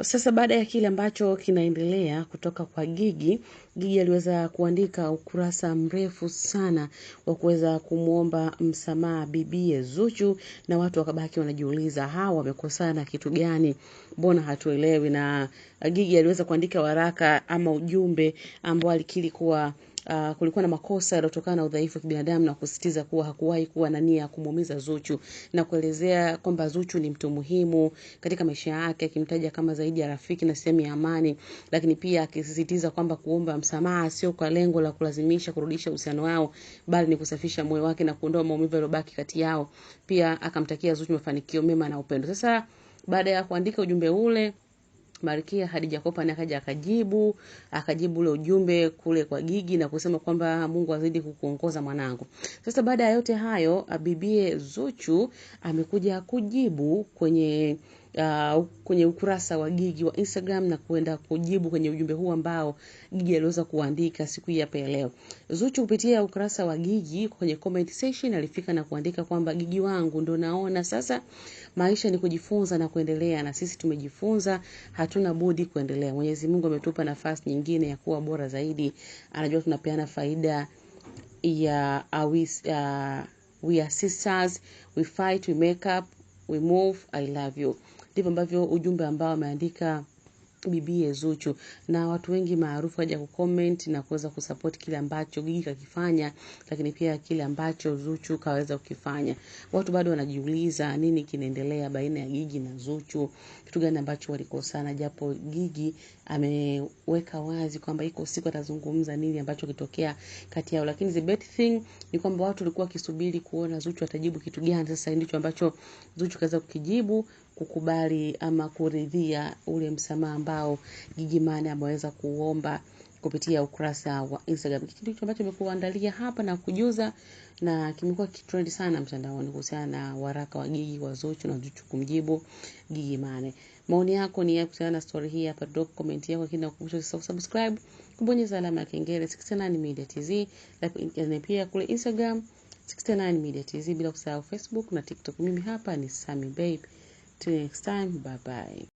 Sasa baada ya kile ambacho kinaendelea kutoka kwa Gigi aliweza kuandika ukurasa mrefu sana wa kuweza kumuomba msamaha bibie Zuchu, na watu wakabaki wanajiuliza hawa wamekosana kitu gani, mbona hatuelewi. Na Gigi aliweza kuandika waraka ama ujumbe ambao alikiri kuwa kulikuwa na makosa yaliyotokana na udhaifu wa kibinadamu, na kusisitiza kuwa hakuwahi kuwa na nia ya kumuumiza Zuchu, na kuelezea kwamba Zuchu ni mtu muhimu katika maisha yake, akimtaja kama zaidi ya rafiki na sehemu ya amani. Lakini pia akisisitiza kwamba kuomba msamaha sio kwa lengo la kulazimisha kurudisha uhusiano wao, bali ni kusafisha moyo wake na kuondoa maumivu yaliyobaki kati yao. Pia akamtakia Zuchu mafanikio mema na upendo. Sasa baada ya kuandika ujumbe ule, Malkia Khadija Kopa akaja akajibu ule ujumbe kule kwa Gigi na kusema kwamba Mungu azidi kukuongoza mwanangu. Sasa baada ya yote hayo, bibie Zuchu amekuja kujibu kwenye ukurasa wa Gigi wa Instagram, na kuenda kujibu kwenye ujumbe huu ambao Gigi aliweza kuandika siku hii ya leo. Zuchu kupitia ukurasa wa Gigi kwenye comment section alifika na kuandika kwamba Gigi wangu, ndo naona sasa maisha ni kujifunza na kuendelea, na sisi tumejifunza, hatuna budi kuendelea. Mwenyezi Mungu ametupa nafasi nyingine ya kuwa bora zaidi. Anajua tunapeana faida ya we are sisters, we fight, we make up, we move, I love you. Ndivyo ambavyo ujumbe ambao ameandika bibie Zuchu, na watu wengi maarufu waje kucomment na kuweza kusupport kile ambacho Gigi kakifanya, lakini pia kile ambacho Zuchu kaweza kukifanya. Watu bado wanajiuliza nini kinaendelea baina ya Gigi na Zuchu, kitu gani ambacho walikosana, japo Gigi ameweka wazi kwamba iko siku atazungumza nini ambacho kitokea kati yao. Lakini the best thing ni kwamba watu walikuwa kisubiri kuona Zuchu atajibu kitu gani. Sasa ndicho ambacho Zuchu kaweza kukijibu, kukubali ama kuridhia ule msamaha ambao Gigi Mane ameweza kuomba kupitia ukurasa wa Instagram. Kitu ambacho nimekuandalia hapa na kujuza, na kimekuwa kitrend sana mtandaoni kuhusiana na waraka wa Gigi wa Zuchu na Zuchu kumjibu Gigi Mane. Maoni yako ni yapi kuhusiana na story hii? Hapa drop comment yako, lakini nakukumbusha subscribe, kubonyeza alama ya kengele 69 Media TZ, na pia kule Instagram 69 Media TZ, bila kusahau Facebook na TikTok. Mimi hapa ni Sammy Babe. Till next time, bye bye.